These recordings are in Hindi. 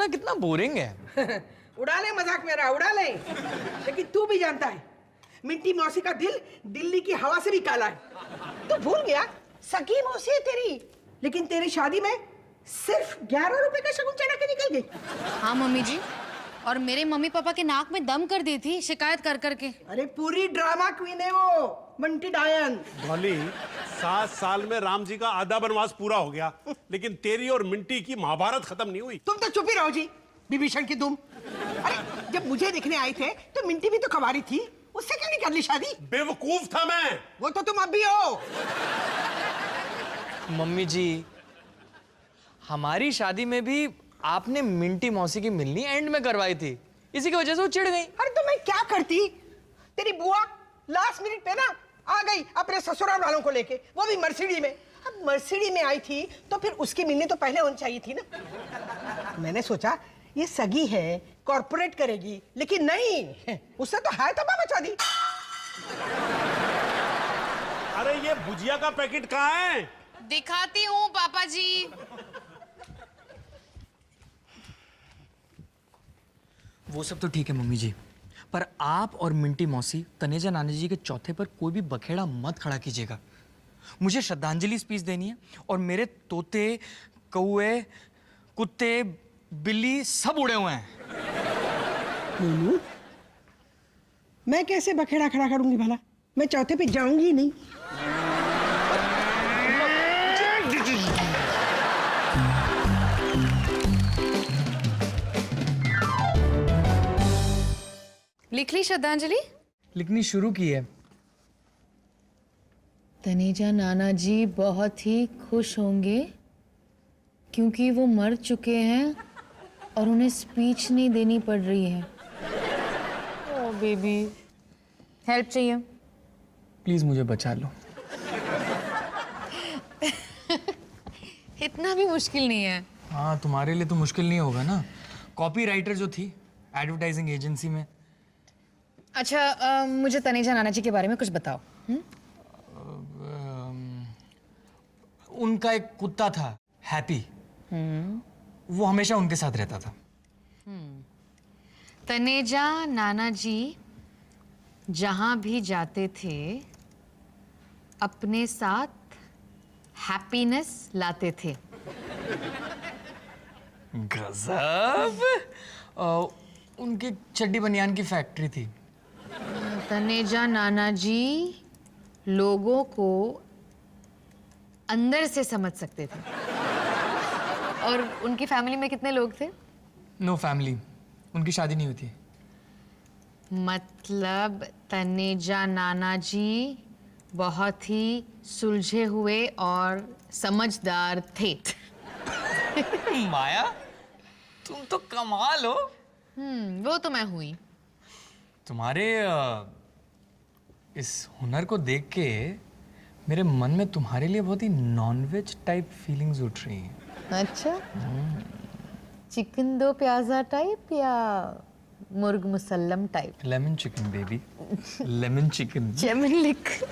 होना कितना बोरिंग है। उड़ा ले मजाक मेरा, उड़ा ले। लेकिन तू भी जानता है मिंटी मौसी का दिल दिल्ली की हवा से भी काला है। तू भूल गया सगी मौसी है तेरी, लेकिन तेरी शादी में सिर्फ 11 रुपए का शगुन चढ़ा के निकल गई। हाँ मम्मी जी, और मेरे मम्मी पापा के नाक में दम कर दी थी शिकायत कर करके। अरे पूरी ड्रामा क्वीन है वो मंटी डायन। डॉली, 7 साल में राम जी का आधा वनवास पूरा हो गया, लेकिन तेरी और मिंटी की महाभारत खत्म नहीं हुई। तुम तो चुप ही रहो जी, विभीषण की तुम। अरे जब मुझे देखने आई थे तो मिंटी भी तो कवारी थी, उससे क्यों नहीं कर ली शादी? बेवकूफ था मैं। वो तो तुम अब भी हो। मम्मी जी, हमारी शादी में भी आपने मिंटी मौसी की मिलनी एंड में करवाई थी, इसी की वजह से वो चिढ़ गई। अरे तो मैं क्या करती? तेरी बुआ लास्ट मिनट पे ना आ गई अपने ससुराल वालों को लेके, वो भी मर्सिडी में। अब मर्सिडी में आई थी तो फिर उसकी मिलनी तो पहले होनी चाहिए थी ना। मैंने सोचा ये सगी है, कॉर्पोरेट करेगी, लेकिन नहीं, उसने तो हाय तबाह मचा दी। अरे ये भुजिया का पैकेट कहाँ है? दिखाती हूँ पापा जी। वो सब तो ठीक है मम्मी जी, पर आप और मिंटी मौसी तनेजा नानी जी के चौथे पर कोई भी बखेड़ा मत खड़ा कीजिएगा। मुझे श्रद्धांजलि स्पीच देनी है और मेरे तोते, कौए, कुत्ते, बिल्ली सब उड़े हुए हैं। नूनू, मैं कैसे बखेड़ा खड़ा करूंगी भला? मैं चौथे पे जाऊंगी नहीं। लिख ली श्रद्धांजलि? लिखनी शुरू की है। तनेजा नाना जी बहुत ही खुश होंगे क्योंकि वो मर चुके हैं और उन्हें स्पीच नहीं देनी पड़ रही है। ओह बेबी, हेल्प चाहिए? प्लीज मुझे बचा लो। इतना भी मुश्किल नहीं है। हाँ, तुम्हारे लिए तो मुश्किल नहीं होगा ना। कॉपी राइटर जो थी एडवर्टाइजिंग एजेंसी में। अच्छा, मुझे तनेजा नाना जी के बारे में कुछ बताओ। उनका एक कुत्ता था हैप्पी, वो हमेशा उनके साथ रहता था। तनेजा नाना जी जहां भी जाते थे अपने साथ हैप्पीनेस लाते थे। गजब। उनकी चड्डी बनियान की फैक्ट्री थी। तनेजा नाना जी लोगों को अंदर से समझ सकते थे। और उनकी फैमिली में कितने लोग थे? नो फैमिली, उनकी शादी नहीं हुई थी। मतलब तनेजा नाना जी बहुत ही सुलझे हुए और समझदार थे। माया, तुम तो कमाल हो। वो तो मैं हुई। तुम्हारे इस हुनर को देख के मेरे मन में तुम्हारे लिए बहुत ही नॉनवेज टाइप फीलिंग्स उठ रही हैं। अच्छा, चिकन दो प्याजा टाइप या murgh musallam type? Lemon chicken baby, lemon chicken. जेमिन लिख।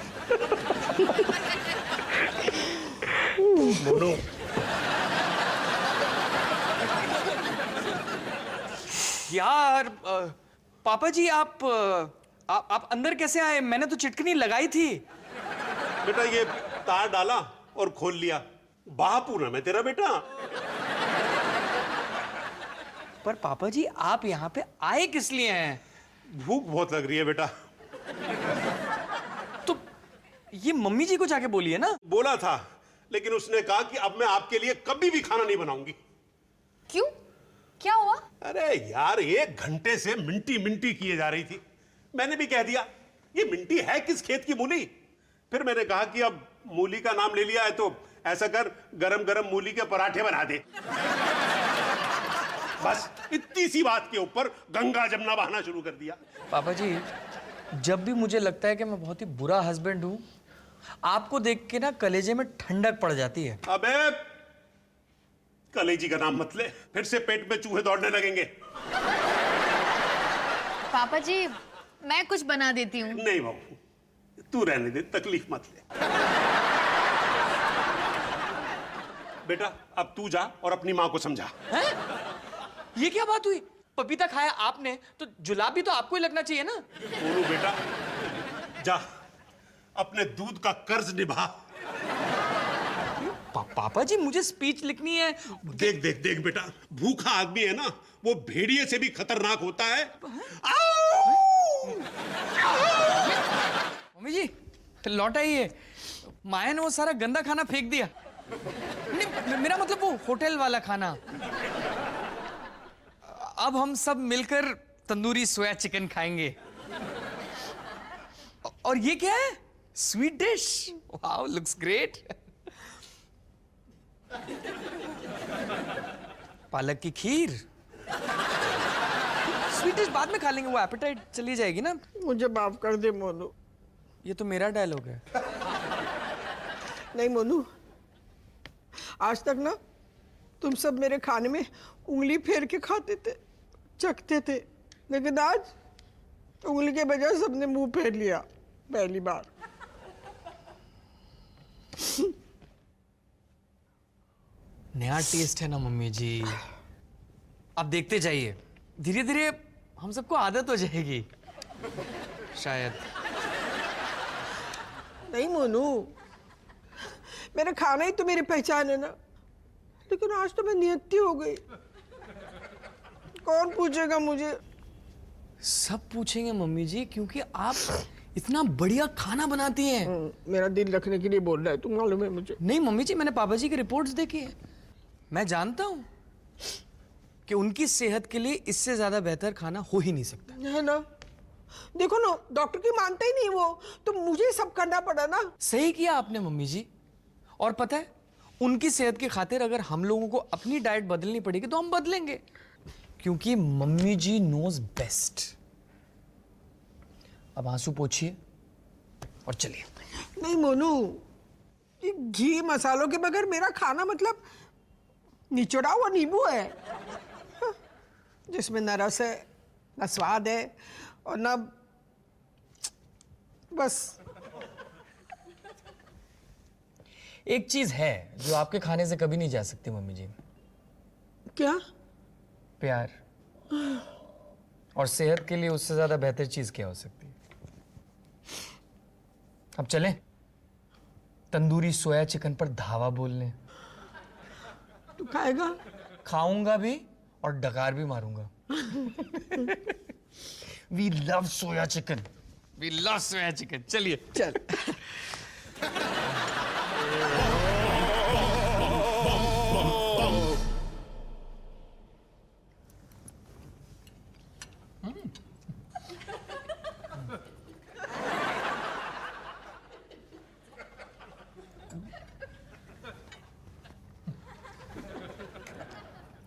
मोनू, यार पापा जी, आप अंदर कैसे आए? मैंने तो चिटकनी लगाई थी। बेटा ये तार डाला और खोल लिया। बापूनम है तेरा बेटा। पर पापा जी, आप यहाँ पे आए किस लिए हैं? भूख बहुत लग रही है बेटा। तो ये मम्मी जी को जाके बोलिए ना। बोला था, लेकिन उसने कहा कि अब मैं आपके लिए कभी भी खाना नहीं बनाऊंगी। क्यों? क्या हुआ? अरे यार, 1 घंटे से मिंटी मिंटी किए जा रही थी। मैंने भी कह दिया ये मिंटी है किस खेत की मूली। फिर मैंने कहा कि अब मूली का नाम ले लिया है तो ऐसा कर, गरम गरम मूली के पराठे बना दे। बस इतनी सी बात के ऊपर गंगा जमुना बहाना शुरू कर दिया। पापा जी, जब भी मुझे लगता है कि मैं बहुत ही बुरा हस्बैंड हूं, आपको देख के ना कलेजे में ठंडक पड़ जाती है। अबे कलेजी का नाम मत ले, फिर से पेट में चूहे दौड़ने लगेंगे। पापा जी, मैं कुछ बना देती हूँ। नहीं बाबू, तू रहने दे, तकलीफ मत ले। बेटा अब तू जा और अपनी माँ को समझा। ये क्या बात हुई? पपीता खाया आपने तो जुलाब भी तो आपको ही लगना चाहिए ना। बोलू बेटा, जा अपने दूध का कर्ज निभा। पापा जी मुझे स्पीच लिखनी है। देख देख देख बेटा, भूखा आदमी है ना, वो भेड़िए से भी खतरनाक होता है। मम्मी जी लौट आइए। माया ने वो सारा गंदा खाना फेंक दिया। नहीं मेरा मतलब वो होटल वाला खाना। अब हम सब मिलकर तंदूरी सोया चिकन खाएंगे। और ये क्या है? Sweet dish. Wow looks great. पालक की खीर। स्वीट डिश बाद में खा लेंगे, वो एपेटाइट चली जाएगी ना। मुझे माफ कर दे मोनू। ये तो मेरा डायलॉग है। नहीं मोनू, आज तक ना तुम सब मेरे खाने में उंगली फेर के खाते थे, चखते थे, लेकिन आज उंगली के बजाय सबने मुंह फेर लिया पहली बार। नया टेस्ट है ना मम्मी जी। आप देखते जाइए, धीरे धीरे हम सबको आदत हो जाएगी शायद। नहीं मोनू, मेरा खाना ही तो मेरी पहचान है ना, लेकिन आज तो मैं नियति हो गई। कौन पूछेगा मुझे? सब पूछेंगे मम्मी जी, क्योंकि आप इतना बढ़िया खाना बनाती हैं। मेरा दिल रखने के लिए बोल रहा है, तुम मालूम है मुझे। नहीं मम्मी जी, मैंने पापा जी की रिपोर्ट्स देखी है। मैं जानता हूं कि उनकी सेहत के लिए इससे ज्यादा बेहतर खाना हो ही नहीं सकता। है ना? देखो ना, डॉक्टर की मानता ही नहीं वो, तो मुझे सब करना पड़ा ना। सही किया आपने मम्मी जी। और पता है, उनकी सेहत की खातिर अगर हम लोगों को अपनी डाइट बदलनी पड़ेगी तो हम बदलेंगे, क्योंकि मम्मी जी नोज बेस्ट। अब आंसू पोंछिए और चलिए। नहीं मोनू, ये घी मसालों के बगैर मेरा खाना मतलब निचोड़ा हुआ नींबू है, हाँ, जिसमें न रस है, न स्वाद है, और न बस। एक चीज है जो आपके खाने से कभी नहीं जा सकती मम्मी जी। क्या? प्यार। और सेहत के लिए उससे ज्यादा बेहतर चीज क्या हो सकती है? अब चलें तंदूरी सोया चिकन पर धावा बोलने। तू खाएगा? खाऊंगा भी और डकार भी मारूंगा। We love soya chicken. We love soya chicken. चलिए चल।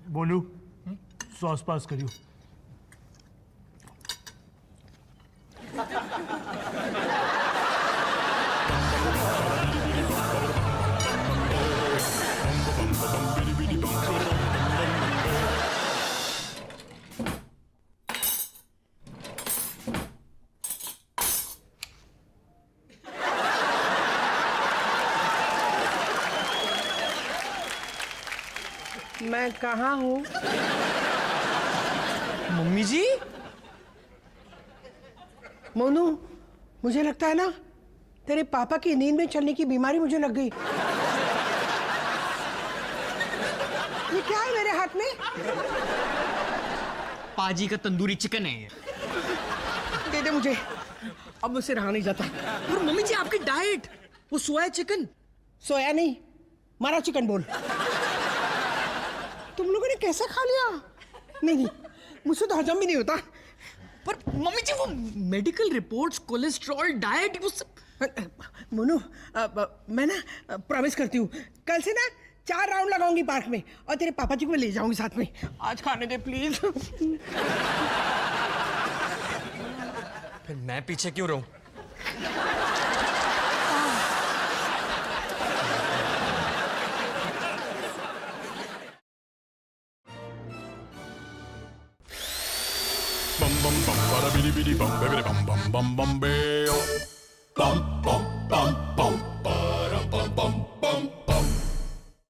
बोलू सॉस पास करियो। मैं कहाँ हूँ? मम्मी जी। मोनू, मुझे लगता है ना तेरे पापा की नींद में चलने की बीमारी मुझे लग गई। ये क्या है मेरे हाथ में? पाजी का तंदूरी चिकन है ये। दे दे मुझे, अब मुझसे रहा नहीं जाता। और मम्मी जी आपकी डाइट, वो सोया चिकन। सोया नहीं, मारा चिकन बोल। तुम लोगों ने कैसे खा लिया? नहीं, मुझसे तो हजम भी नहीं होता। पर मम्मी जी वो मेडिकल रिपोर्ट्स, कोलेस्ट्रॉल, डाइट, वो सब। मोनू, मैं ना प्रॉमिस करती हूँ, कल से ना 4 राउंड लगाऊंगी पार्क में, और तेरे पापा जी को मैं ले जाऊंगी साथ में। आज खाने दे प्लीज। फिर मैं पीछे क्यों रहूं? bum bum bum bada bidi bidi bum bidi bum bum bum bum bam bum bum bum